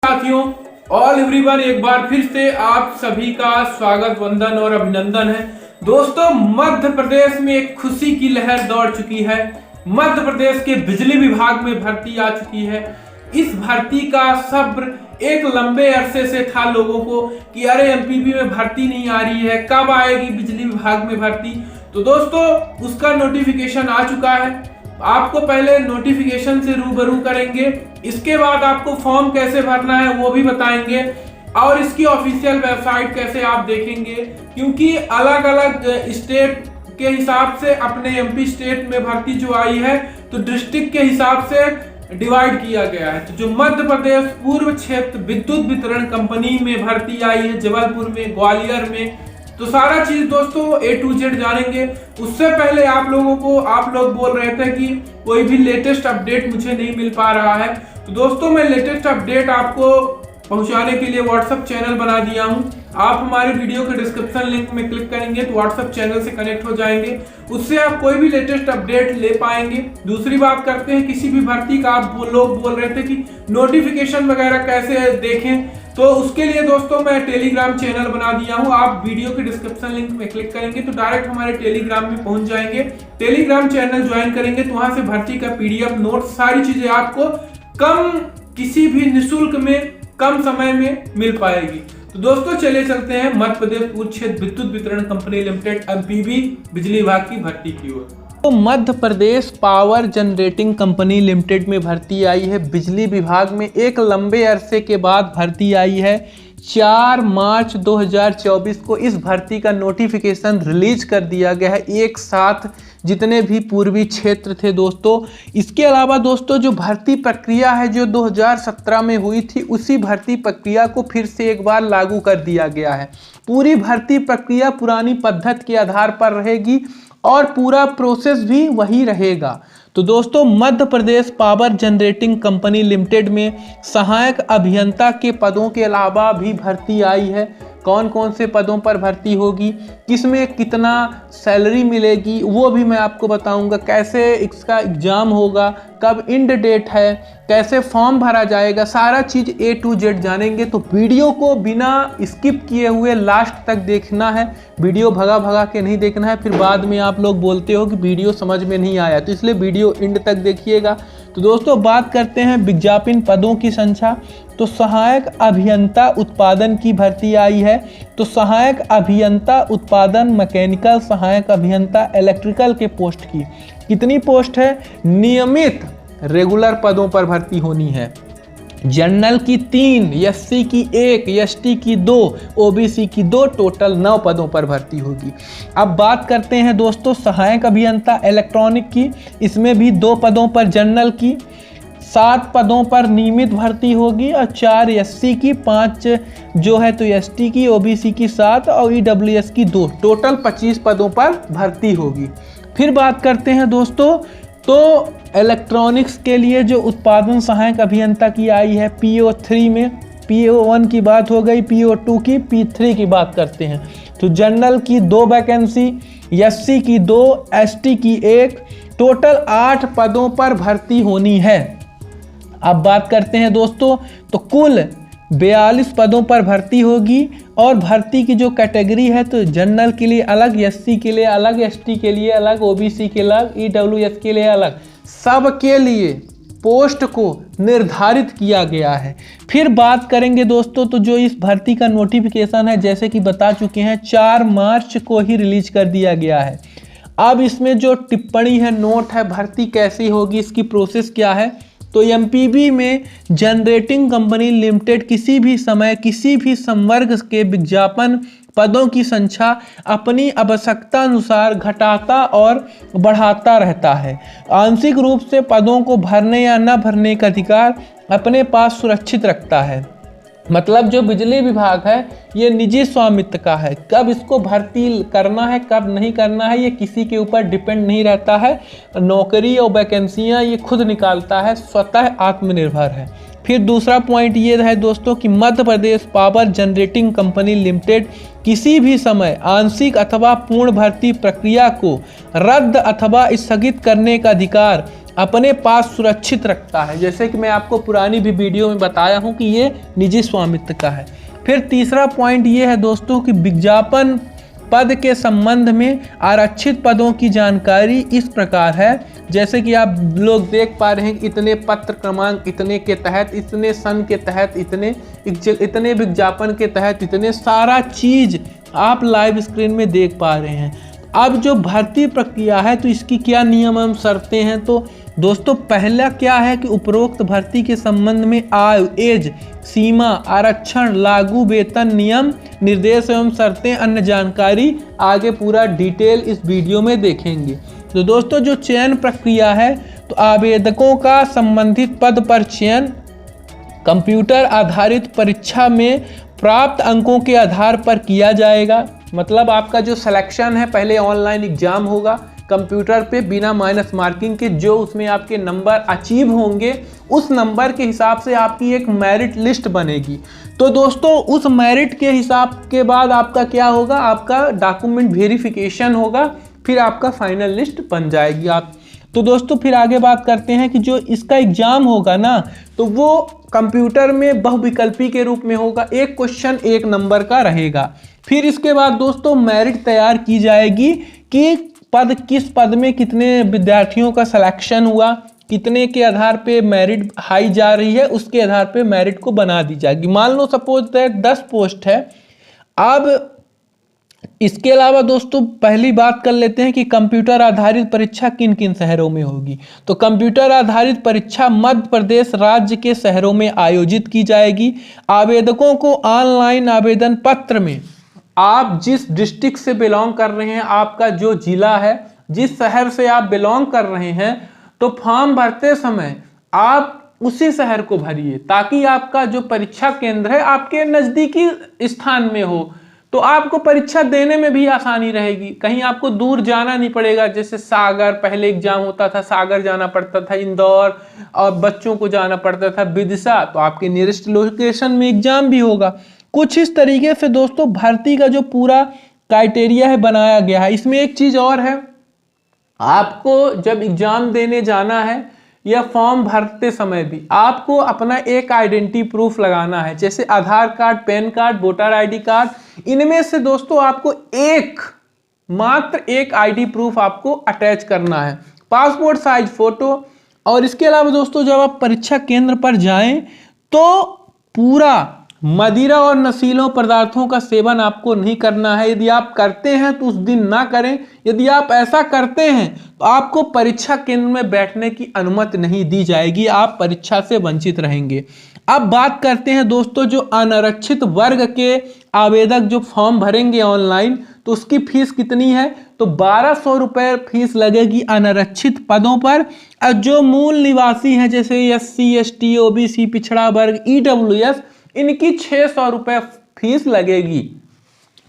साथियों, all everyone, एक बार फिर से आप सभी का स्वागत, वंदन और अभिनंदन है। दोस्तों, मध्य प्रदेश में एक खुशी की लहर दौड़ चुकी है। मध्य प्रदेश के बिजली विभाग में भर्ती आ चुकी है। इस भर्ती का सब्र एक लंबे अरसे से था लोगों को कि अरे एमपीबी में भर्ती नहीं आ रही है, कब आएगी बिजली विभाग में भर्ती। तो दोस्तों, उसका नोटिफिकेशन आ चुका है। आपको पहले नोटिफिकेशन से रूबरू करेंगे, इसके बाद आपको फॉर्म कैसे भरना है वो भी बताएंगे और इसकी ऑफिशियल वेबसाइट कैसे आप देखेंगे, क्योंकि अलग अलग स्टेट के हिसाब से अपने एमपी स्टेट में भर्ती जो आई है तो डिस्ट्रिक्ट के हिसाब से डिवाइड किया गया है। तो जो मध्य प्रदेश पूर्व क्षेत्र विद्युत वितरण कंपनी में भर्ती आई है, जबलपुर में, ग्वालियर में, तो सारा चीज दोस्तों A to Z जानेंगे। उससे पहले आप लोग बोल रहे थे कि कोई भी लेटेस्ट अपडेट मुझे नहीं मिल पा रहा है, तो दोस्तों मैं लेटेस्ट अपडेट आपको पहुंचाने के लिए व्हाट्सएप चैनल बना दिया हूं। आप हमारे वीडियो के डिस्क्रिप्शन लिंक में क्लिक करेंगे तो व्हाट्सएप चैनल से कनेक्ट हो जाएंगे, उससे आप कोई भी लेटेस्ट अपडेट ले पाएंगे। दूसरी बात करते हैं, किसी भी भर्ती का आप लोग बोल रहे थे कि नोटिफिकेशन वगैरह कैसे देखें, तो उसके लिए दोस्तों मैं टेलीग्राम चैनल बना दिया हूं। आप वीडियो के डिस्क्रिप्शन लिंक में क्लिक करेंगे तो डायरेक्ट हमारे टेलीग्राम में पहुंच जाएंगे। टेलीग्राम चैनल ज्वाइन करेंगे तो वहां से भर्ती का PDF नोट सारी चीजें आपको किसी भी निःशुल्क में कम समय में मिल पाएगी। तो दोस्तों चलिए चलते हैं मध्य प्रदेश पूर्व क्षेत्र विद्युत वितरण कंपनी लिमिटेड एमपीबी बिजली विभाग की भर्ती की ओर। तो Madhya Pradesh power generating company limited में भर्ती आई है बिजली विभाग में। एक लंबे अरसे के बाद भर्ती आई है। 4 मार्च 2024 को इस भर्ती का नोटिफिकेशन रिलीज कर दिया गया है, एक साथ जितने भी पूर्वी क्षेत्र थे दोस्तों। इसके अलावा दोस्तों, जो भर्ती प्रक्रिया है जो 2017 में हुई थी, उसी भर्ती प्रक्रिया को फिर से एक बार लागू कर दिया गया है। पूरी भर्ती प्रक्रिया पुरानी पद्धति के आधार पर रहेगी और पूरा प्रोसेस भी वही रहेगा। तो दोस्तों, Madhya Pradesh power generating company limited में सहायक अभियंता के पदों के अलावा भी भर्ती आई है। कौन कौन से पदों पर भर्ती होगी, किसमें कितना सैलरी मिलेगी, वो भी मैं आपको बताऊंगा। कैसे इसका एग्जाम होगा, कब एंड डेट है, कैसे फॉर्म भरा जाएगा, सारा चीज़ A to Z जानेंगे। तो वीडियो को बिना स्किप किए हुए लास्ट तक देखना है, वीडियो भगा के नहीं देखना है। फिर बाद में आप लोग बोलते हो कि वीडियो समझ में नहीं आया, तो इसलिए वीडियो एंड तक देखिएगा। तो दोस्तों, बात करते हैं विज्ञापन पदों की संख्या। तो सहायक अभियंता उत्पादन की भर्ती आई है। तो सहायक अभियंता उत्पादन, मैकेनिकल सहायक अभियंता इलेक्ट्रिकल के पोस्ट की कितनी पोस्ट है? नियमित रेगुलर पदों पर भर्ती होनी है। जनरल की 3, SC की 1, ST की 2, OBC की 2, टोटल 9 पदों पर भर्ती होगी। अब बात करते हैं दोस्तों सहायक अभियंता इलेक्ट्रॉनिक की। इसमें भी 2 पदों पर जनरल की, 7 पदों पर नियमित भर्ती होगी और 4 SC की, 5 जो है तो ST की, OBC की 7 और EWS की 2, टोटल 25 पदों पर भर्ती होगी। फिर बात करते हैं दोस्तों, तो इलेक्ट्रॉनिक्स के लिए जो उत्पादन सहायक अभियंता की आई है PO3 में, PO1 की बात हो गई, PO2 की, P3 की बात करते हैं। तो जनरल की 2 वैकेंसी, SC की 2, ST की 1, टोटल 8 पदों पर भर्ती होनी है। अब बात करते हैं दोस्तों, तो कुल 42 पदों पर भर्ती होगी और भर्ती की जो कैटेगरी है तो जनरल के लिए अलग, SC के लिए अलग, ST के लिए अलग, OBC के अलग, EWS के लिए अलग, सबके लिए पोस्ट को निर्धारित किया गया है। फिर बात करेंगे दोस्तों, तो जो इस भर्ती का नोटिफिकेशन है जैसे कि बता चुके हैं 4 मार्च को ही रिलीज कर दिया गया है। अब इसमें जो टिप्पणी है, नोट है, भर्ती कैसी होगी, इसकी प्रोसेस क्या है। तो एमपीबी में जनरेटिंग कंपनी लिमिटेड किसी भी समय किसी भी संवर्ग के विज्ञापन पदों की संख्या अपनी आवश्यकता अनुसार घटाता और बढ़ाता रहता है। आंशिक रूप से पदों को भरने या न भरने का अधिकार अपने पास सुरक्षित रखता है। मतलब जो बिजली विभाग है ये निजी स्वामित्व का है, कब इसको भर्ती करना है कब नहीं करना है ये किसी के ऊपर डिपेंड नहीं रहता है। नौकरी और वैकेंसियां ये खुद निकालता है, स्वतः आत्मनिर्भर है। फिर दूसरा पॉइंट ये है दोस्तों कि Madhya Pradesh power generating company limited किसी भी समय आंशिक अथवा पूर्ण भर्ती प्रक्रिया को रद्द अथवा स्थगित करने का अधिकार अपने पास सुरक्षित रखता है, जैसे कि मैं आपको पुरानी भी वीडियो में बताया हूं कि ये निजी स्वामित्व का है। फिर तीसरा पॉइंट ये है दोस्तों कि विज्ञापन पद के संबंध में आरक्षित पदों की जानकारी इस प्रकार है, जैसे कि आप लोग देख पा रहे हैं इतने पत्र क्रमांक इतने के तहत, इतने सन के तहत, इतने विज्ञापन के तहत, इतने सारा चीज आप लाइव स्क्रीन में देख पा रहे हैं। अब जो भर्ती प्रक्रिया है तो इसकी क्या नियम एवं शर्तें हैं, तो दोस्तों पहला क्या है कि उपरोक्त भर्ती के संबंध में आयु, एज, सीमा, आरक्षण, लागू वेतन नियम, निर्देश एवं शर्तें, अन्य जानकारी आगे पूरा डिटेल इस वीडियो में देखेंगे। तो दोस्तों जो चयन प्रक्रिया है तो आवेदकों का संबंधित पद पर चयन कंप्यूटर आधारित परीक्षा में प्राप्त अंकों के आधार पर किया जाएगा। मतलब आपका जो सिलेक्शन है पहले ऑनलाइन एग्जाम होगा कंप्यूटर पे बिना माइनस मार्किंग के, जो उसमें आपके नंबर अचीव होंगे उस नंबर के हिसाब से आपकी एक मेरिट लिस्ट बनेगी। तो दोस्तों उस मेरिट के हिसाब के बाद आपका क्या होगा, आपका डॉक्यूमेंट वेरिफिकेशन होगा, फिर आपका फाइनल लिस्ट बन जाएगी। आप तो दोस्तों फिर आगे बात करते हैं कि जो इसका एग्जाम होगा ना तो वो कंप्यूटर में बहुविकल्पी के रूप में होगा, एक क्वेश्चन एक नंबर का रहेगा। फिर इसके बाद दोस्तों मेरिट तैयार की जाएगी कि किस पद में कितने विद्यार्थियों का सिलेक्शन हुआ, कितने के आधार पे मेरिट हाई जा रही है, उसके आधार पे मेरिट को बना दी जाएगी। मान लो सपोज दैट 10 पोस्ट है। अब इसके अलावा दोस्तों पहली बात कर लेते हैं कि कंप्यूटर आधारित परीक्षा किन किन शहरों में होगी। तो कंप्यूटर आधारित परीक्षा मध्य प्रदेश राज्य के शहरों में आयोजित की जाएगी। आवेदकों को ऑनलाइन आवेदन पत्र में आप जिस डिस्ट्रिक्ट से बिलोंग कर रहे हैं, आपका जो जिला है, जिस शहर से आप बिलोंग कर रहे हैं, तो फॉर्म भरते समय आप उसी शहर को भरिए ताकि आपका जो परीक्षा केंद्र है आपके नज़दीकी स्थान में हो, तो आपको परीक्षा देने में भी आसानी रहेगी। कहीं आपको दूर जाना नहीं पड़ेगा, जैसे सागर पहले एग्जाम होता था, सागर जाना पड़ता था, इंदौर, और बच्चों को जाना पड़ता था विदिशा, तो आपके नियरेस्ट लोकेशन में एग्जाम भी होगा। कुछ इस तरीके से दोस्तों भर्ती का जो पूरा क्राइटेरिया है बनाया गया है। इसमें एक चीज और है, आपको जब एग्जाम देने जाना है या फॉर्म भरते समय भी आपको अपना एक आइडेंटिटी प्रूफ लगाना है, जैसे Aadhaar card, PAN card, voter ID card. इनमें से दोस्तों आपको मात्र एक आईडी प्रूफ आपको अटैच करना है, पासपोर्ट साइज फोटो। और इसके अलावा दोस्तों जब आप परीक्षा केंद्र पर जाएं तो पूरा मदिरा और नशीलों पदार्थों का सेवन आपको नहीं करना है। यदि आप करते हैं तो उस दिन ना करें। यदि आप ऐसा करते हैं तो आपको परीक्षा केंद्र में बैठने की अनुमति नहीं दी जाएगी, आप परीक्षा से वंचित रहेंगे। अब बात करते हैं दोस्तों जो अनारक्षित वर्ग के आवेदक जो फॉर्म भरेंगे ऑनलाइन, तो उसकी फीस कितनी है, तो 1200 रुपये फीस लगेगी अनारक्षित पदों पर। और जो मूल निवासी हैं जैसे SC, ST, OBC, पिछड़ा वर्ग, EWS, इनकी 600 रुपये फीस लगेगी,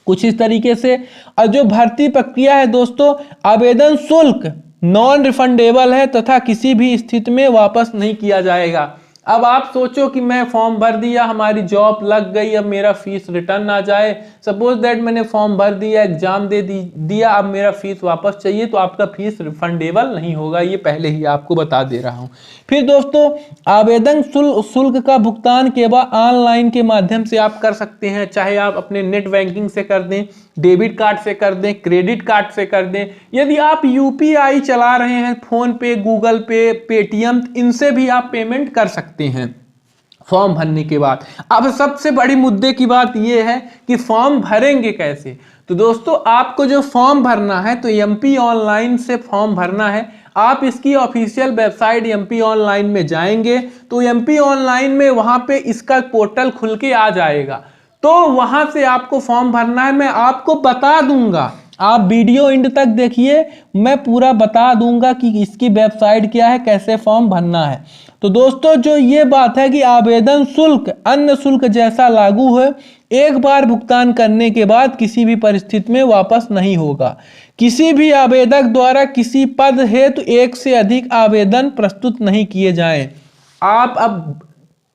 कुछ इस तरीके से। और जो भर्ती प्रक्रिया है दोस्तों, आवेदन शुल्क नॉन रिफंडेबल है तथा किसी भी स्थिति में वापस नहीं किया जाएगा। अब आप सोचो कि मैं फॉर्म भर दिया, हमारी जॉब लग गई, अब मेरा फीस रिटर्न ना जाए। सपोज दैट मैंने फॉर्म भर दिया, एग्जाम दे दिया, अब मेरा फीस वापस चाहिए, तो आपका फीस रिफंडेबल नहीं होगा, ये पहले ही आपको बता दे रहा हूँ। फिर दोस्तों आवेदन शुल्क का भुगतान केवल ऑनलाइन के माध्यम से आप कर सकते हैं, चाहे आप अपने नेट बैंकिंग से कर दें, डेबिट कार्ड से कर दें, क्रेडिट कार्ड से कर दें। यदि आप UPI चला रहे हैं, फोन पे, गूगल पे, पेटीएम, इनसे भी आप पेमेंट कर सकते हैं फॉर्म भरने के बाद। अब सबसे बड़ी मुद्दे की बात यह है कि फॉर्म भरेंगे कैसे। तो दोस्तों आपको जो फॉर्म भरना है तो MP ऑनलाइन से फॉर्म भरना है। आप इसकी ऑफिशियल वेबसाइट MP ऑनलाइन में जाएंगे तो MP ऑनलाइन में वहां पे इसका पोर्टल खुल के आ जाएगा, तो वहां से आपको फॉर्म भरना है। मैं आपको बता दूंगा, आप वीडियो एंड तक देखिए, मैं पूरा बता दूंगा कि इसकी वेबसाइट क्या है, कैसे फॉर्म भरना है। तो दोस्तों जो ये बात है कि आवेदन शुल्क अन्य शुल्क जैसा लागू है, एक बार भुगतान करने के बाद किसी भी परिस्थिति में वापस नहीं होगा। किसी भी आवेदक द्वारा किसी पद हेतु एक से अधिक आवेदन प्रस्तुत नहीं किए जाएं। आप अब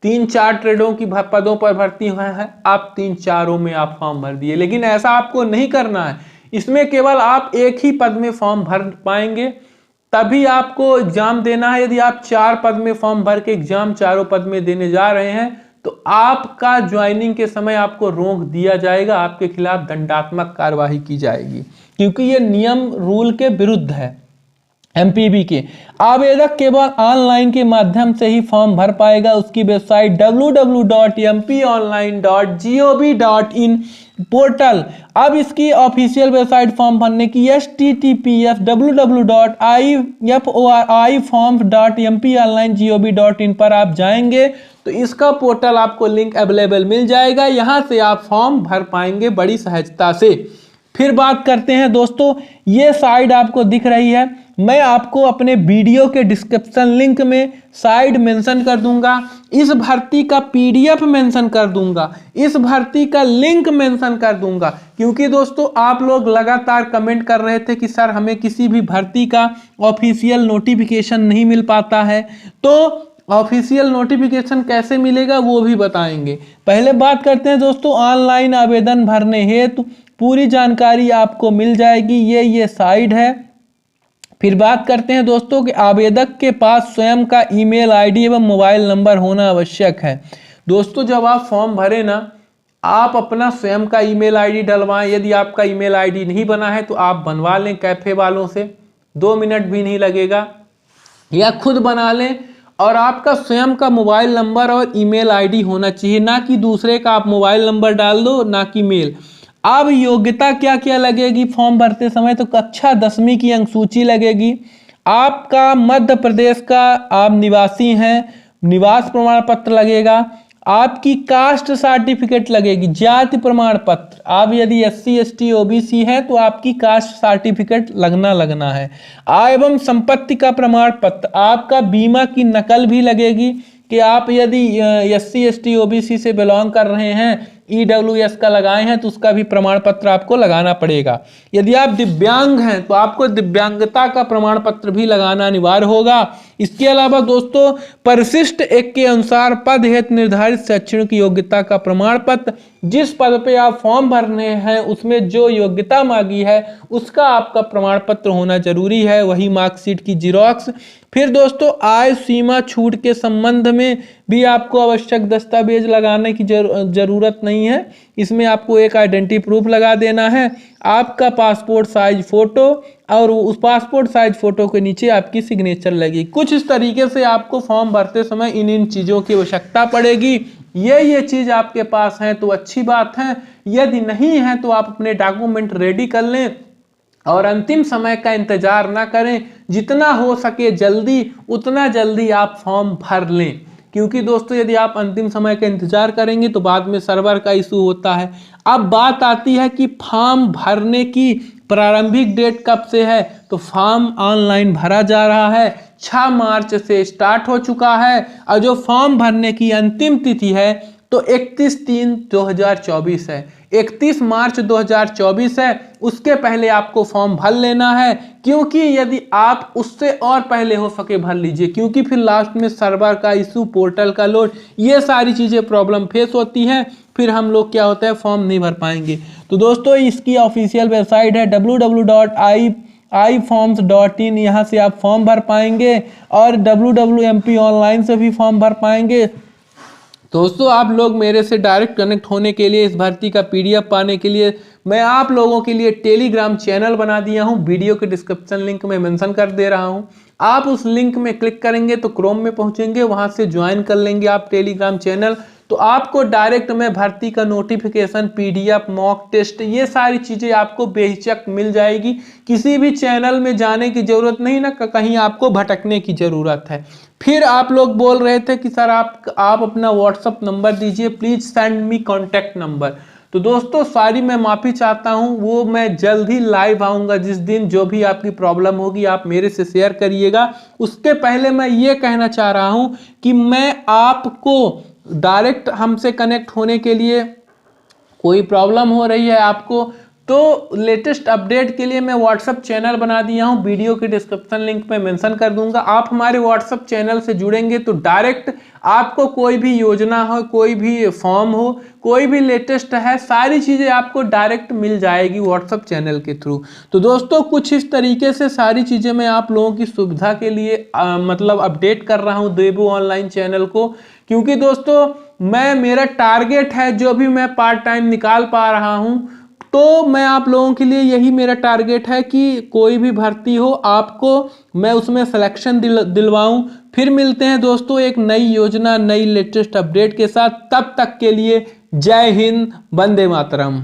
3-4 ट्रेडों की पदों पर भर्ती हुआ है, आप 3-4 में आप फॉर्म भर दिए, लेकिन ऐसा आपको नहीं करना है। इसमें केवल आप एक ही पद में फॉर्म भर पाएंगे, तभी आपको एग्जाम देना है। यदि आप 4 पद में फॉर्म भर के एग्जाम चारों पद में देने जा रहे हैं तो आपका ज्वाइनिंग के समय आपको रोक दिया जाएगा, आपके खिलाफ दंडात्मक कार्यवाही की जाएगी, क्योंकि ये नियम रूल के विरुद्ध है एमपीबी के। आवेदक केवल ऑनलाइन के माध्यम से ही फॉर्म भर पाएगा। उसकी वेबसाइट www.mponline.gov.in पोर्टल। अब इसकी ऑफिशियल वेबसाइट फॉर्म भरने की https www.iforms.mponline.gov.in पर आप जाएंगे तो इसका पोर्टल आपको लिंक अवेलेबल मिल जाएगा, यहाँ से आप फॉर्म भर पाएंगे बड़ी सहजता से। फिर बात करते हैं दोस्तों, ये साइट आपको दिख रही है, मैं आपको अपने वीडियो के डिस्क्रिप्शन लिंक में साइट मेंशन कर दूंगा, इस भर्ती का पीडीएफ मेंशन कर दूंगा, इस भर्ती का लिंक मेंशन कर दूंगा, क्योंकि दोस्तों आप लोग लगातार कमेंट कर रहे थे कि सर हमें किसी भी भर्ती का ऑफिशियल नोटिफिकेशन नहीं मिल पाता है। तो ऑफिशियल नोटिफिकेशन कैसे मिलेगा वो भी बताएंगे। पहले बात करते हैं दोस्तों, ऑनलाइन आवेदन भरने हेतु पूरी जानकारी आपको मिल जाएगी, ये साइट है। फिर बात करते हैं दोस्तों कि आवेदक के पास स्वयं का ईमेल आईडी एवं मोबाइल नंबर होना आवश्यक है। दोस्तों जब आप फॉर्म भरें ना, आप अपना स्वयं का ईमेल आईडी डलवाएं। यदि आपका ईमेल आईडी नहीं बना है तो आप बनवा लें कैफे वालों से, 2 मिनट भी नहीं लगेगा, या खुद बना लें। और आपका स्वयं का मोबाइल नंबर और ईमेल आईडी होना चाहिए, ना कि दूसरे का आप मोबाइल नंबर डाल दो, ना कि मेल। अब योग्यता क्या क्या लगेगी फॉर्म भरते समय, तो कक्षा 10वीं की अंक सूची लगेगी, आपका मध्य प्रदेश का आप निवासी हैं, निवास प्रमाण पत्र लगेगा, आपकी कास्ट सर्टिफिकेट लगेगी, जाति प्रमाण पत्र, आप यदि SC ST OBC है तो आपकी कास्ट सर्टिफिकेट लगना है, आय एवं संपत्ति का प्रमाण पत्र, आपका बीमा की नकल भी लगेगी कि आप यदि SC ST OBC से बिलोंग कर रहे हैं, EWS का लगाए हैं तो उसका भी प्रमाण पत्र आपको लगाना पड़ेगा। यदि आप दिव्यांग हैं तो आपको दिव्यांगता का प्रमाण पत्र भी लगाना अनिवार्य होगा। इसके अलावा दोस्तों परिशिष्ट 1 के अनुसार पद हेतु निर्धारित शैक्षणिक योग्यता का प्रमाण पत्र, जिस पद पे आप फॉर्म भरने हैं उसमें जो योग्यता मांगी है उसका आपका प्रमाण पत्र होना जरूरी है, वही मार्कशीट की जीरोक्स। फिर दोस्तों आय सीमा छूट के संबंध में भी आपको आवश्यक दस्तावेज लगाने की जरूरत नहीं है, इसमें आपको एक आइडेंटिटी प्रूफ लगा देना है, आपका पासपोर्ट साइज फोटो, और उस पासपोर्ट साइज फोटो के नीचे आपकी सिग्नेचर लगेगी। कुछ इस तरीके से आपको फॉर्म भरते समय इन चीज़ों की आवश्यकता पड़ेगी। ये चीज़ आपके पास है तो अच्छी बात है, यदि नहीं है तो आप अपने डॉक्यूमेंट रेडी कर लें और अंतिम समय का इंतजार ना करें, जितना हो सके जल्दी उतना जल्दी आप फॉर्म भर लें, क्योंकि दोस्तों यदि आप अंतिम समय का इंतजार करेंगे तो बाद में सर्वर का इशू होता है। अब बात आती है कि फॉर्म भरने की प्रारंभिक डेट कब से है, तो फॉर्म ऑनलाइन भरा जा रहा है, 6 मार्च से स्टार्ट हो चुका है, और जो फॉर्म भरने की अंतिम तिथि है तो 31/3/2024 है, 31 मार्च 2024 है। उसके पहले आपको फॉर्म भर लेना है, क्योंकि यदि आप उससे और पहले हो सके भर लीजिए, क्योंकि फिर लास्ट में सर्वर का इशू, पोर्टल का लोड, ये सारी चीज़ें प्रॉब्लम फेस होती हैं, फिर हम लोग क्या होता है फॉर्म नहीं भर पाएंगे। तो दोस्तों इसकी ऑफिशियल वेबसाइट है www.iforms.in, यहाँ से आप फॉर्म भर पाएंगे, और www.mp ऑनलाइन से भी फॉर्म भर पाएंगे। दोस्तों आप लोग मेरे से डायरेक्ट कनेक्ट होने के लिए, इस भर्ती का पीडीएफ पाने के लिए मैं आप लोगों के लिए टेलीग्राम चैनल बना दिया हूं, वीडियो के डिस्क्रिप्शन लिंक में मेंशन कर दे रहा हूं। आप उस लिंक में क्लिक करेंगे तो क्रोम में पहुंचेंगे, वहां से ज्वाइन कर लेंगे आप टेलीग्राम चैनल, तो आपको डायरेक्ट में भर्ती का नोटिफिकेशन, पीडीएफ, मॉक टेस्ट, ये सारी चीज़ें आपको बेहिचक मिल जाएगी। किसी भी चैनल में जाने की ज़रूरत नहीं ना, कहीं आपको भटकने की ज़रूरत है। फिर आप लोग बोल रहे थे कि सर आप अपना व्हाट्सअप नंबर दीजिए, please send me contact number. तो दोस्तों सॉरी, मैं माफ़ी चाहता हूँ, वो मैं जल्द ही लाइव आऊँगा, जिस दिन जो भी आपकी प्रॉब्लम होगी आप मेरे से शेयर करिएगा। उसके पहले मैं ये कहना चाह रहा हूँ कि मैं आपको डायरेक्ट हमसे कनेक्ट होने के लिए, कोई प्रॉब्लम हो रही है आपको तो लेटेस्ट अपडेट के लिए मैं व्हाट्सअप चैनल बना दिया हूं, वीडियो के डिस्क्रिप्शन लिंक में मेंशन कर दूंगा। आप हमारे व्हाट्सअप चैनल से जुड़ेंगे तो डायरेक्ट आपको कोई भी योजना हो, कोई भी फॉर्म हो, कोई भी लेटेस्ट है, सारी चीज़ें आपको डायरेक्ट मिल जाएगी व्हाट्सअप चैनल के थ्रू। तो दोस्तों कुछ इस तरीके से सारी चीज़ें मैं आप लोगों की सुविधा के लिए मतलब अपडेट कर रहा हूँ देबू ऑनलाइन चैनल को, क्योंकि दोस्तों मेरा टारगेट है जो भी मैं पार्ट टाइम निकाल पा रहा हूँ, तो मैं आप लोगों के लिए यही मेरा टारगेट है कि कोई भी भर्ती हो आपको मैं उसमें सिलेक्शन दिलवाऊं। फिर मिलते हैं दोस्तों एक नई योजना, नई लेटेस्ट अपडेट के साथ। तब तक के लिए जय हिंद, वंदे मातरम।